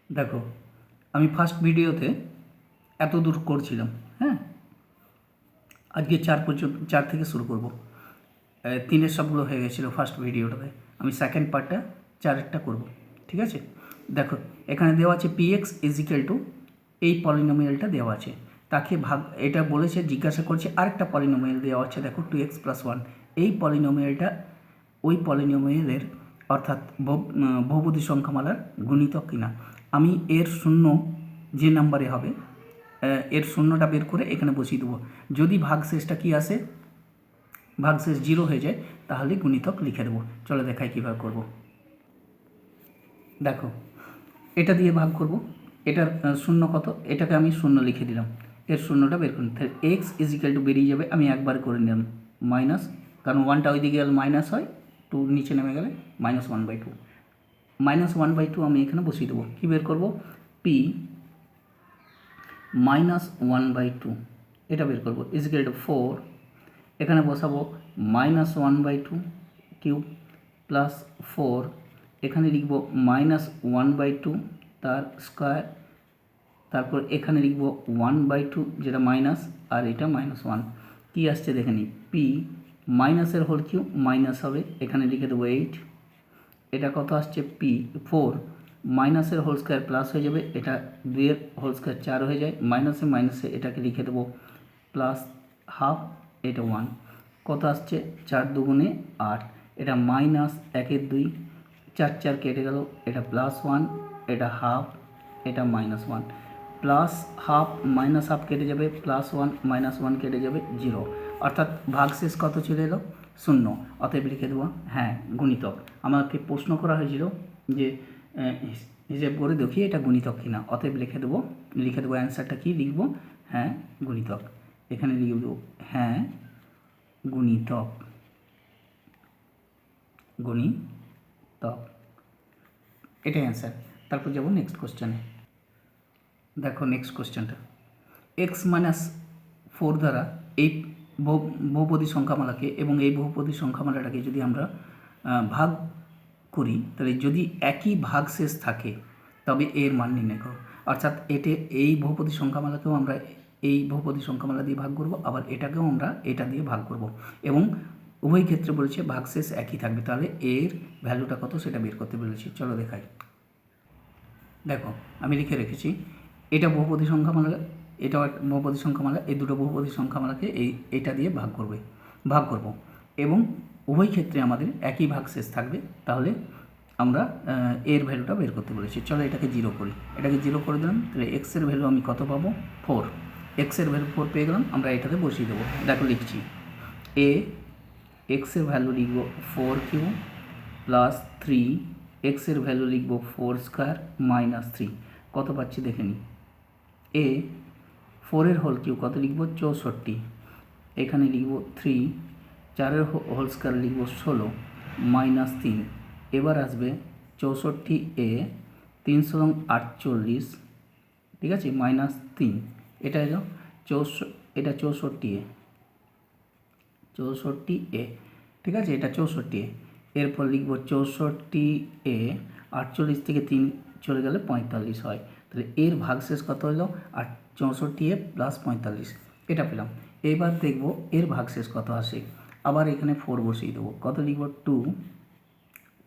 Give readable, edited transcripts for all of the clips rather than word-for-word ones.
দেখো, আমি ফার্স্ট ভিডিওতে এত দূর করছিলাম। হ্যাঁ, আজকে 4 থেকে শুরু করব। 3-এর সবগুলো হয়ে গেছিলো ফার্স্ট ভিডিওটাতে। আমি সেকেন্ড পার্টটা 4-এরটা করব। ঠিক আছে, দেখো এখানে দেওয়া আছে px ইজিক্যাল টু এই পলিনোমিয়ালটা দেওয়া আছে, তাকে ভাগ, এটা বলেছে, জিজ্ঞাসা করছে আরেকটা পলিনোমিয়াল দেওয়া আছে, দেখো 2x + 1। এই পলিনোমিয়ালটা ওই পলিনোমিয়ালের অর্থাৎ বহুপদী সংখ্যামালার গুণিতক কিনা। আমি এর শূন্য যে নাম্বারে হবে এর শূন্যটা বের করে এখানে বসিয়ে দেবো। যদি ভাগশেষটা কি আসে, ভাগশেষ 0 হয়ে যায়, তাহলে গুণিতক লিখে দেবো। চলো দেখাই কীভাবে করব। দেখো, এটা দিয়ে ভাগ করব, এটার শূন্য কত, এটাকে আমি শূন্য লিখে দিলাম, এর শূন্যটা বের করুন। তাহলে এক্স ইজিক্যাল টু বেরিয়ে যাবে, আমি একবার করে নিলাম মাইনাস, কারণ 1টা ওইদিকে গেলে মাইনাস হয়, 2 নিচে নেমে গেলে -1/2। -1/2 আমি এখানে বসিয়ে দেবো। কী বের করব, পি -1/2 এটা বের করব ইজিক্যাল টু 4, এখানে বসাবো -1/2 কিউব প্লাস 4, এখানে লিখব -1/2 তার স্কোয়ার, তারপর এখানে লিখব 1/2 যেটা মাইনাস, আর এটা -1। কী আসছে দেখে নিই, পি মাইনাসের হোল কিউব মাইনাস হবে, এখানে লিখে দেবো 8। এটা কত আসছে, পি 4 মাইনাসের হোল স্কোয়ার প্লাস হয়ে যাবে, এটা 2-এর হোল স্কোয়ার 4 হয়ে যায়, মাইনাসে মাইনাসে এটাকে লিখে দেবো প্লাস হাফ, এটা 1। কত আসছে, 4 দুগুণে 8, এটা মাইনাস 1-2, 4 কেটে গেল, এটা +1, এটা হাফ, এটা -1, প্লাস হাফ মাইনাস হাফ কেটে যাবে, +1 -1 কেটে যাবে 0, অর্থাৎ ভাগশেষ কত চলে এলো, 0। অতএব লিখে দেবো হ্যাঁ গুণিতক। আমাকে প্রশ্ন করা হয়েছিল যে হিসেব করে দেখি এটা গুণিতক কিনা, অতএব লিখে দেবো অ্যান্সারটা কি লিখব, হ্যাঁ গুণিতক। এখানে লিখে দেবো হ্যাঁ গুণিতক, গুণিতক, এটাই অ্যান্সার। তারপর যাবো নেক্সট কোশ্চেনে। দেখো নেক্সট কোশ্চেনটা, x-4 দ্বারা এই বহুপদী সংখ্যামালাকে এবং এই বহুপদী সংখ্যামালাটাকে যদি আমরা ভাগ করি, তাহলে যদি একই ভাগশেষ থাকে তবে এর মান নির্ণয় করো। অর্থাৎ এই বহুপদী সংখ্যামালাকেও আমরা এই বহুপদী সংখ্যামালা দিয়ে ভাগ করব, আবার এটাকেও আমরা এটা দিয়ে ভাগ করব, এবং উভয় ক্ষেত্রে বলেছে ভাগশেষ একই থাকবে, তাহলে এর ভ্যালুটা কত সেটা বের করতে বলেছি। চলো দেখাই। দেখো আমি লিখে রেখেছি, এটা বহুপদী সংখ্যামালা, এটাও একটা বহুপদী সংখ্যামালা, এই দুটো বহুপদী সংখ্যামালাকে এটা দিয়ে ভাগ করব, এবং উভয় ক্ষেত্রে আমাদের একই ভাগশেষ থাকবে, তাহলে আমরা এর ভ্যালুটা বের করতে বলেছি। চলো এটাকে 0 করি, এটাকে 0 করে দিলাম, তাহলে এক্সের ভ্যালু আমি কত পাবো, 4। এক্সের ভ্যালু 4 পেয়ে গেলাম, আমরা এটাকে বসিয়ে দেবো। দেখো লিখছি, এক্সের ভ্যালু লিখব 4³ প্লাস 3, এক্সের ভ্যালু লিখব 4² -3, কত পাচ্ছি দেখে নিই। 4-এর হোল কিউব কত লিখব, 64, এখানে লিখব 3, 4-এর হোল স্কোয়ার লিখব 16 -3, এবার আসবে 64 348, ঠিক আছে, -3, এটা এলো এটা 64 ঠিক আছে, এটা 64, এরপর লিখব 64 48 থেকে 3 চলে গেলে 45 হয়, তাহলে এর ভাগশেষ কত হলো, আর 64 প্লাস 45, এটা পেলাম। এবার দেখব এর ভাগশেষ কত আসে, আবার এখানে 4 বসিয়ে দেবো, কত লিখব 2,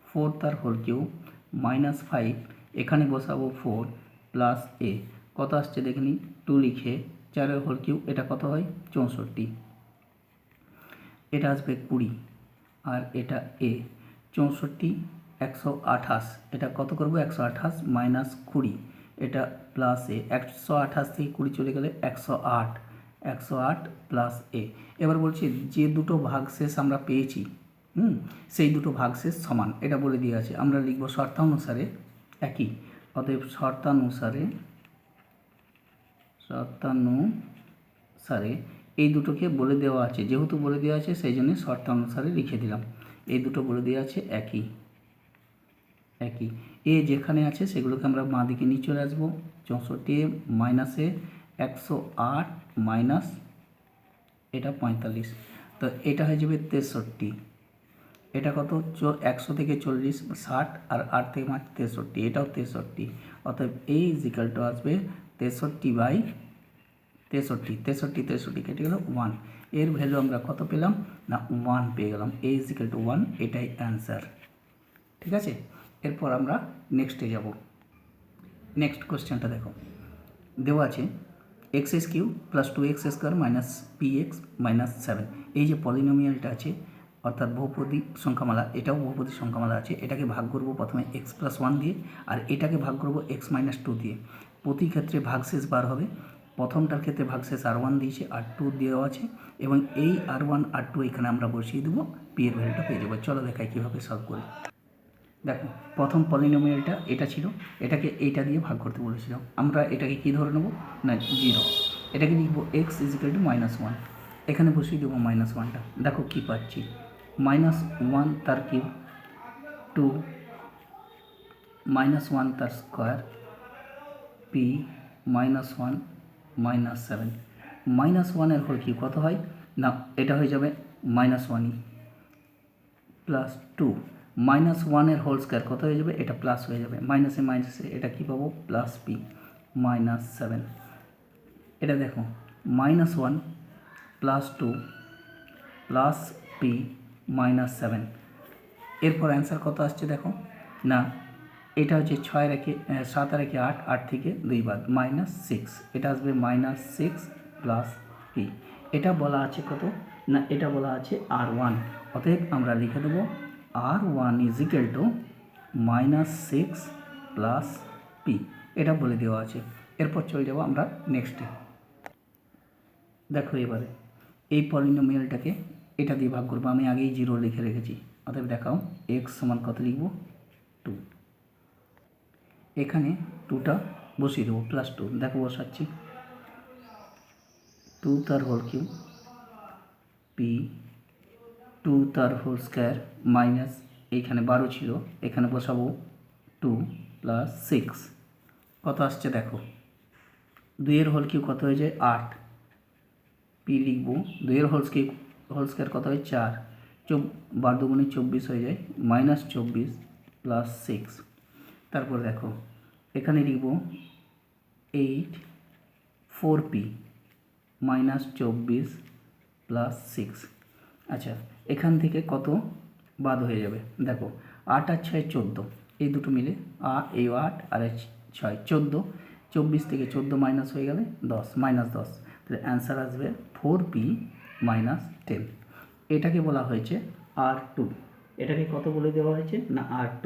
4 তার হোল কিউব -5, এখানে বসাবো 4 প্লাস কত আসছে দেখে নিই, 2 লিখে 4-এর হোল কিউব, এটা কত হয় 64, এটা আসবে 20, আর এটা 64 128, এটা কত করব 128 -20, এটা প্লাস 128 থেকে 20 চলে গেলে 108 প্লাস এবার বলছি যে দুটো ভাগশেষ আমরা পেয়েছি সেই দুটো ভাগশেষ সমান, এটা বলে দিয়ে আছে, আমরা লিখব শর্তানুসারে একই, অতএব শর্তানুসারে এই দুটোকে বলে দেওয়া আছে, যেহেতু বলে দেওয়া আছে সেই জন্য শর্তানুসারে লিখে দিলাম, এই দুটো বলে দেওয়া আছে একই, যেখানে আছে সেগুলোকে আমরা বাঁ দিকে নিয়ে চলে আসবো, 64 -108 মাইনাস এটা 45, তো এটা হয়ে যাবে 63, এটা কত 100 থেকে 40 60 আর 8 থেকে 5 63, এটাও 63। অতএব এই ইজিক্যাল টু আসবে 63/63 কেটে গেল 1। এর ভ্যালু আমরা কত পেলাম না 1 পেয়ে গেলাম। এ ইজিক্যাল টু 1, এটাই অ্যান্সার। ঠিক আছে, এরপর আমরা নেক্সটে যাব। নেক্সট কোশ্চেনটা দেখো, দেওয়া আছে x³ + 2x² - px - 7। এই যে পলিনোমিয়ালটা আছে অর্থাৎ বহুপদী সংখ্যামালা, এটাও বহুপদী সংখ্যামালা আছে। এটাকে ভাগ করব প্রথমে x+1 দিয়ে, আর এটাকে ভাগ করব x-2 দিয়ে। প্রতি ক্ষেত্রে ভাগশেষ বার হবে। প্রথমটার ক্ষেত্রে ভাগশেষ r1 দিয়েছে, r2 দেওয়া আছে, এবং এই r1 r2 এখানে আমরা বসিয়ে দেবো, p এর ভ্যালুটা পেয়ে যাবো। চলো দেখাই কীভাবে সলভ করি। দেখো, প্রথম পলিনোমিয়ালটা এটা ছিল, এটাকে এইটা দিয়ে ভাগ করতে বলেছিলাম। আমরা এটাকে কী ধরে নেব না 0। এটাকে লিখব x = -1, এখানে বসিয়ে দেবো -1টা। দেখো কী পাচ্ছি, -1 তার কিউব, 2 -1 তার স্কোয়ার, p -1 -7। -1 হোল কিউব কত হয় না, এটা হয়ে যাবে -1ই, +2 -1 হোল স্কোয়ার কত হয়ে যাবে, এটা প্লাস হয়ে যাবে, মাইনাসে মাইনাসে এটা কী পাবো +p -7। এটা দেখো -1 +2 +p -7। এরপর অ্যান্সার কত আসছে দেখো না, এটা হচ্ছে 6 রেখে 7 রেখে 8, 8 থেকে 2 বাদ -6, এটা আসবে -6 + p। এটা বলা আছে কত না, এটা বলা আছে r1। অতএব আমরা লিখে দেবো r1 = -6 + p, এটা বলে দেওয়া আছে। এরপর চলে যাব আমরা নেক্সটে। দেখো এবারে এই পলিনোমিয়ালটাকে এটা দিয়ে ভাগ করবো। আমি আগেই 0 লিখে রেখেছি। অতএব দেখাও x সমান কত লিখব 2। এখানে 2টা বসিয়ে দেবো, +2। দেখো বসাচ্ছি, 2 তার হোল কিউব, p 2 তার হোল স্কোয়ার মাইনাস, এইখানে 12 ছিল, এখানে বসাবো 2 + 6। কত আসছে দেখো, 2 এর হোল কিউব কত হয়ে যায় 8, p লিখব 2 এর হোল স্কোয়ার কত হয় 4, 12 × 24 হয়ে যায় -24 + 6। তারপর দেখো এখানে লিখব 8 4p -24 + 6। আচ্ছা, এখান থেকে কত বাদ হয়ে যাবে দেখো, 8 আর 6 14, এই দুটো মিলে এই 8 আর 6 14, 24 থেকে 14 মাইনাস হয়ে গেলে 10, -10। তাহলে অ্যান্সার আসবে 4p - 10। এটাকে বলা হয়েছে r2। এটাকে কত বলে দেওয়া হয়েছে না r2।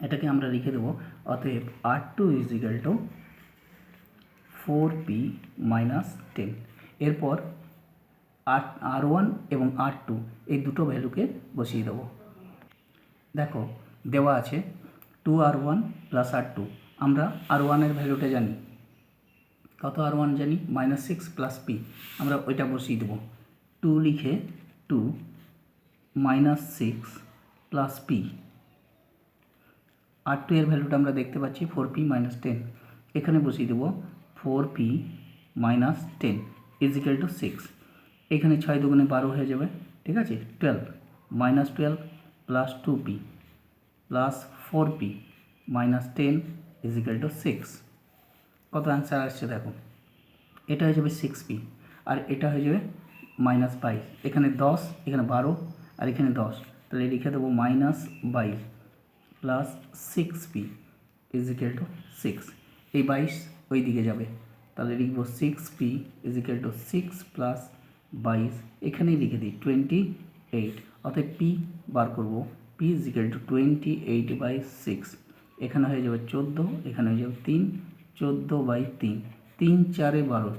এটাকে আমরা লিখে দেবো, অতএব r2 = 4p - 10। এরপর r1 এবং r2 এই দুটো ভ্যালুকে বসিয়ে দেবো। দেখো দেওয়া আছে 2r1 + r2। আমরা r1 এর ভ্যালুটা জানি, কত r1 জানি -6 + p, আমরা ওইটা বসিয়ে দেবো। 2 লিখে 2 -6 + p। r2 এর ভ্যালুটা আমরা দেখতে পাচ্ছি 4p - 10, এখানে বসিয়ে দেবো 4p - 10 = 6। এখানে 6 দুগুণে 12 হয়ে যাবে, ঠিক আছে, 12 -12 + 2p + 4p - 10 = 6। কত অ্যান্সার আসছে দেখো, এটা হয়ে যাবে 6p, আর এটা হয়ে যাবে -22। এখানে 10, এখানে 12, আর এখানে 10, তাহলে লিখে দেবো -22 + 6p = 6। এই 22 ওই দিকে যাবে, তাহলে লিখব 6p = 6 + 22, এখানেই লিখে দিই 28। অর্থাৎ p বার করব, p = 28/6। এখানে হয়ে যাবে 14, এখানে হয়ে যাবে 3, 14/3, 3 4 12,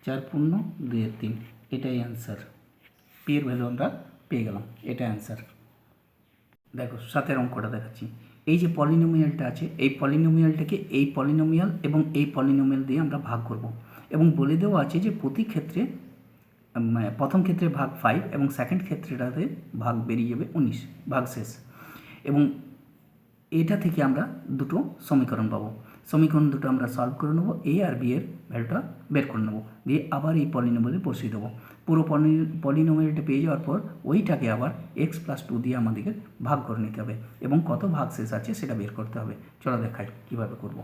4 পূর্ণ 2 3, এটাই অ্যান্সার। পি এর ভ্যালু আমরা পেয়ে গেলাম, এটা অ্যান্সার। দেখো 7 অঙ্কটা দেখাচ্ছি। এই যে পলিনোমিয়ালটা আছে, এই পলিনোমিয়ালটাকে এই পলিনোমিয়াল এবং এই পলিনোমিয়াল দিয়ে আমরা ভাগ করব, এবং বলে দেওয়া আছে যে প্রতি ক্ষেত্রে প্রথম ক্ষেত্রে ভাগ 5 এবং সেকেন্ড ক্ষেত্রেটাতে ভাগ বেরিয়ে যাবে 19, ভাগ শেষ। এবং এটা থেকে আমরা দুটো সমীকরণ পাবো। সমীকরণ দুটো আমরা সলভ করে নেবো, এ আর বি এর ভ্যালুটা বের করে নেবো, দিয়ে আবার এই পলিনোমিয়ালে বসিয়ে দেবো। পুরো পলিনোমিয়ালটা পেয়ে যাওয়ার পর ওইটাকে আবার এক্স প্লাস টু দিয়ে আমাদেরকে ভাগ করে নিতে হবে এবং কত ভাগ শেষ আছে সেটা বের করতে হবে। চলো দেখাই কীভাবে করব।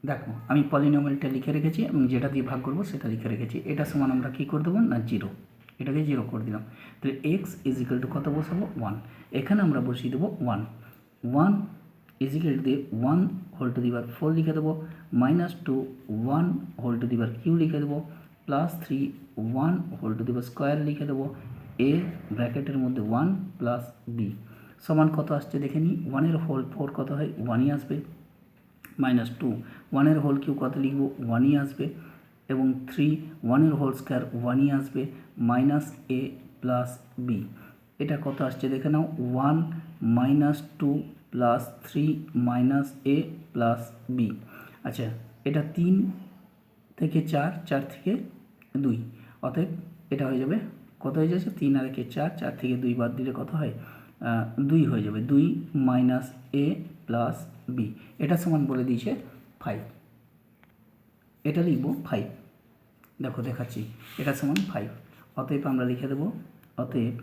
দেখো আমি পলিনোমিয়ালটা লিখে রেখেছি এবং যেটা দিয়ে ভাগ করব সেটা লিখে রেখেছি। এটা সমান আমরা কী করে দেবো না জিরো, এটাকে জিরো করে দিলাম। তাহলে এক্স ইজ ইকাল টু কত বসাবো ওয়ান, এখানে আমরা বসিয়ে দেবো one. One is equal to দিয়ে one whole to the power four লিখে দেবো, minus two one whole to the power cube লিখে দেবো, plus three one whole to the power square লিখে দেবো, এ ব্র্যাকেটের মধ্যে ওয়ান প্লাস বি সমান কত আসছে দেখে নিই। ওয়ানের হোল ফোর কত হয় ওয়ানই আসবে, মাইনাস টু ওয়ানের হোল কিউ কত লিখব ওয়ানই আসবে, এবং থ্রি ওয়ানের হোল স্কোয়ার ওয়ানই আসবে, মাইনাস এ প্লাস বি এটা কত আসছে দেখে নাও one minus two plus three minus A plus B. আচ্ছা এটা তিন থেকে চার, চার থেকে দুই, অতএব এটা হয়ে যাবে কত হয়ে যাচ্ছে তিন আর একে চার, চার থেকে দুই বাদ দিলে কত হয় দুই হয়ে যাবে, দুই মাইনাস এ প্লাস বি এটা সমান বলে দিয়েছে ফাইভ, এটা লিখব ফাইভ। দেখো দেখাচ্ছি এটা সমান ফাইভ, অতএব আমরা লিখে দেব অতএব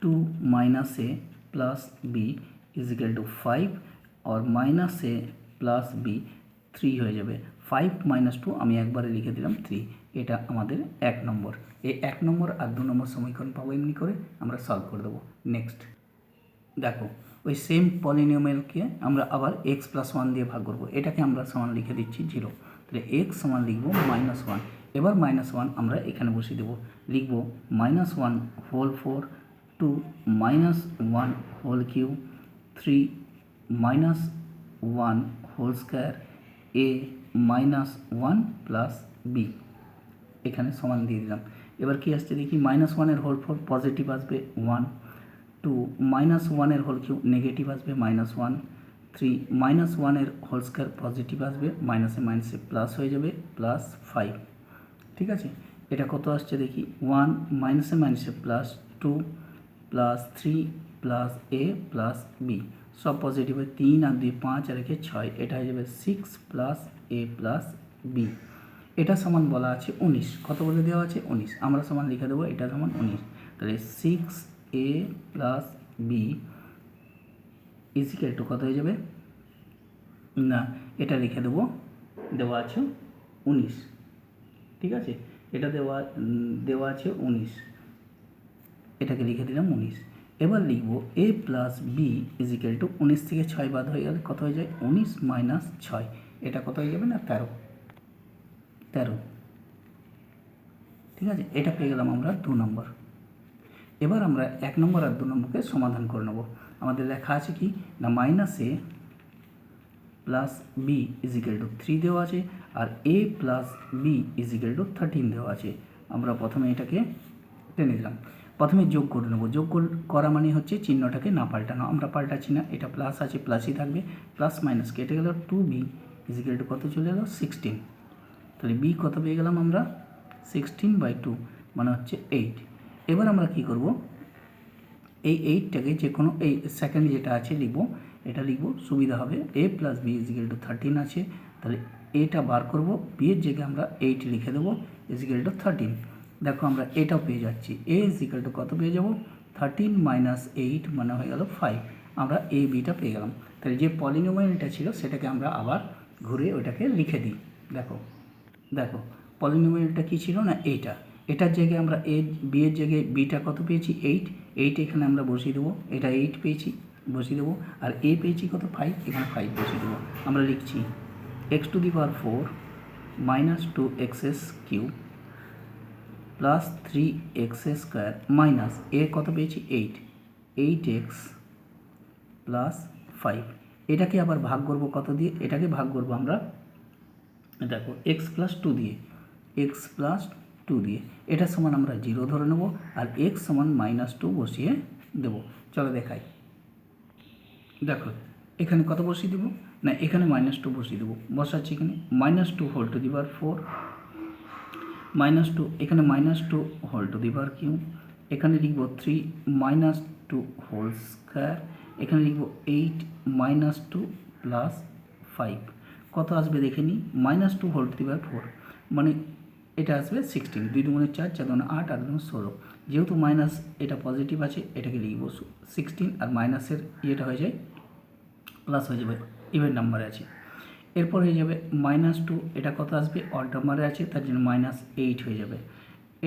two minus A plus B is equal to five और minus A plus B three हो जाए। फाइव माइनस टू আমি একবারে লিখে দিলাম থ্রি, এটা আমাদের এক নম্বর। এই এক নম্বর আর দু নম্বর সমীকরণ পাবো এমনি করে আমরা সলভ করে দেবো। নেক্সট দেখো ওই সেম পলিনোমিয়ালকে আমরা আবার এক্স প্লাস ওয়ান দিয়ে ভাগ করবো, এটাকে আমরা সমান লিখে দিচ্ছি জিরো। তাহলে এক্স সমান লিখবো মাইনাস ওয়ান, এবার মাইনাস ওয়ান আমরা এখানে বসিয়ে দেবো, লিখবো minus one whole four, two minus one whole cube, three minus one whole square, A minus one plus B এখানে সমান দিয়ে দিলাম। এবার কি আসছে দেখি মাইনাস ওয়ানের হোল ফোর পজিটিভ আসবে ওয়ান, টু মাইনাস ওয়ানের হোল কিউব নেগেটিভ আসবে মাইনাস ওয়ান, থ্রি মাইনাস ওয়ানের হোল স্কোয়ার পজিটিভ আসবে মাইনাসে মাইনাসে প্লাস হয়ে যাবে প্লাস ফাইভ। ঠিক আছে এটা কত আসছে দেখি ওয়ান মাইনাসে মাইনাসে plus two plus three plus A plus B सब पजिटिव है, तीन और दुई पाँच और एक छय এটা হয়ে যাবে six plus A plus B এটা সমান বলা আছে 19, কত বলে দেওয়া আছে 19, আমরা সমান লিখে দেবো এটা সমান 19। তাহলে six a plus B is equal to কত হয়ে যাবে না এটা লিখে দেবো দেওয়া আছে 19। ঠিক আছে এটা দেওয়া আছে 19, এটাকে লিখে দিলাম 19। এবার লিখব A plus B is equal to 19 থেকে 6 বাদ হয়ে গেলে কত হয়ে যায় 19 মাইনাস 6, এটা কত হয়ে যাবে না 13। ঠিক আছে এটা পেয়ে গেলাম আমরা দু নম্বর। এবার আমরা এক নম্বর আর দু নম্বরকে সমাধান করে নেব। আমাদের লেখা আছে কি না minus A plus B is equal to 3 দেওয়া আছে আর A plus B is equal to 13 দেওয়া আছে। আমরা প্রথমে এটাকে টেনে দিলাম, প্রথমে যোগ করে নেব। যোগ করা মানে হচ্ছে চিহ্নটাকে না পাল্টানো, আমরা পাল্টাচ্ছি না, এটা প্লাস আছে প্লাসই থাকবে, প্লাস মাইনাস কেটে গেল, two b is equal to কত চলে এলো 16। তাহলে বি কত পেয়ে গেলাম আমরা 16/2 মানে হচ্ছে 8। এবার আমরা কি করব এই 8টাকে যে কোনো এই সেকেন্ড যেটা আছে লিখব, এটা লিখব সুবিধা হবে A plus B is equal to 13 আছে, তাহলে এটা বার করব, বি এর জায়গায় আমরা 8 লিখে দেবো ইজ ইকুয়াল টু 13। দেখো আমরা এটাও পেয়ে যাচ্ছি এ ইজ ইকুয়াল টু কত পেয়ে যাব 13 মাইনাস 8 মানে হয়ে গেল 5, আমরা এ বিটা পেয়ে গেলাম। তাহলে যে পলিনোমিয়ালটা ছিল সেটাকে আমরা আবার ঘুরে ওটাকে লিখে দিই। দেখো পলিনোমিয়ালটা কী ছিল না এইটা, এটার জায়গায় আমরা এ বি এর জায়গায় বিটা কত পেয়েছি 8 এখানে আমরা বসিয়ে দেবো, এটা 8 পেয়েছি বসিয়ে দেবো, আর এ পেয়েছি কত 5 এখানে 5 বসিয়ে দেবো। আমরা লিখছি x to the power 4 minus 2x cube plus 3x square minus A কত পেয়েছি 8x প্লাস 5। এটাকে আবার ভাগ করব কত দিয়ে, এটাকে ভাগ করব আমরা দেখো x প্লাস 2 দিয়ে, এটা সমান আমরা 0 ধরে নেব আর x সমান -2 বসিয়ে দেব। চলো দেখাই, দেখো এখানে কত বসিয়ে দেবো না এখানে -2 বসিয়ে দেবো, বসাচ্ছি এখানে -2 হোল টু দি পাওয়ার 4 -2 এখানে -2 whole to the power cube, এখানে লিখব 3 -2 হোল স্কোয়ার, এখানে লিখব 8 -2 প্লাস 5 কত আসবে দেখে নিই, -2 হোল টু দি পাওয়ার 4 মানে এটা আসবে 16, 2 দুগুণে 4, 4 দুগুণে 8, 8 দুগুণে 16। যেহেতু মাইনাস এটা পজিটিভ আছে, এটাকে লিখব 16, আর মাইনাসের ইয়েটা হয়ে যায় প্লাস হয়ে যাবে, ইভেন নাম্বারে আছে। এরপর হয়ে যাবে -2, এটা কত আসবে, অড নাম্বারে আছে, তার জন্য -8 হয়ে যাবে।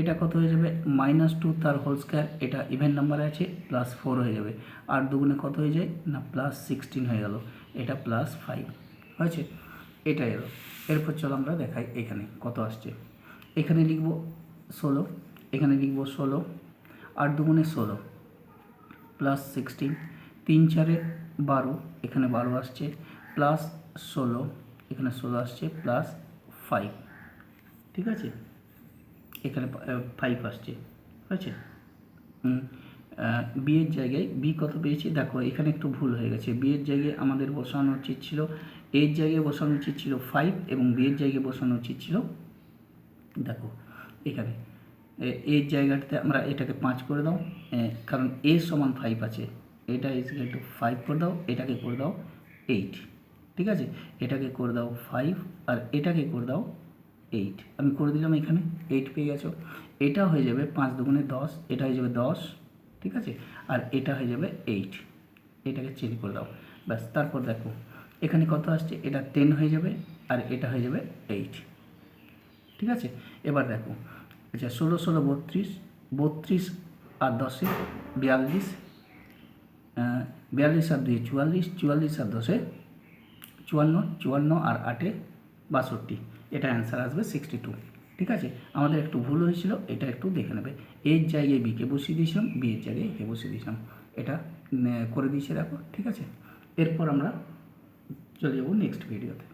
এটা কত হয়ে যাবে, -2 তার হোল স্কোয়ার, এটা ইভেন নাম্বারে আছে, +4 হয়ে যাবে। আর দুগুণে কত হয়ে যায় না, +16 হয়ে গেল, এটা +5 হয়েছে। এটাই এলো। এরপর চলো আমরা দেখাই এখানে কত আসছে। এখানে লিখব 16, এখানে লিখব 16, 8 দুগুণে 16 +16, 3 4 12, এখানে 12 আসছে, +16, এখানে 16 আসছে, +5, ঠিক আছে, এখানে 5 আসছে, হয়েছে। বি এর জায়গায় বি কত পেয়েছি দেখো, এখানে একটু ভুল হয়ে গেছে। বি এর জায়গায় আমাদের বসানো উচিত ছিল, এর জায়গায় বসানো উচিত ছিল 5, এবং বি এর জায়গায় বসানো উচিত ছিল, দেখো এখানে এর জায়গাটাতে আমরা এটাকে 5 করে দাও, কারণ এ সমান 5 আছে, এটা ইকুয়াল টু 5 করে দাও, এটাকে করে দাও 8, ঠিক আছে, এটাকে করে দাও 5, আর এটাকে করে দাও 8, আমি করে দিলাম, এখানে 8 পেয়ে গেছো। এটা হয়ে যাবে 5 দুগুণে 10, এটা হয়ে যাবে 10, ঠিক আছে, আর এটা হয়ে যাবে 8, এটাকে চেঞ্জ করে দাও, ব্যাস। তারপর দেখো এখানে কত আসছে, এটা 10 হয়ে যাবে, আর এটা হয়ে যাবে 8, ঠিক আছে। এবার দেখো, আচ্ছা 16 16 32, 32 আর 10-এ 42, 42 আর 2 44, 44 আর 10-এ 54, 54 আর 8-এ 62, এটা অ্যান্সার আসবে 62, ঠিক আছে। আমাদের একটু ভুল হয়েছিল, এটা একটু দেখে নেবে। এর জায়গায় বিকে বসিয়ে দিয়েছিলাম, বি এর জায়গায় একে বসিয়ে দিয়েছিলাম, এটা করে দিয়েছি দেখো, ঠিক আছে। এরপর আমরা চলে যাবো নেক্সট ভিডিওতে।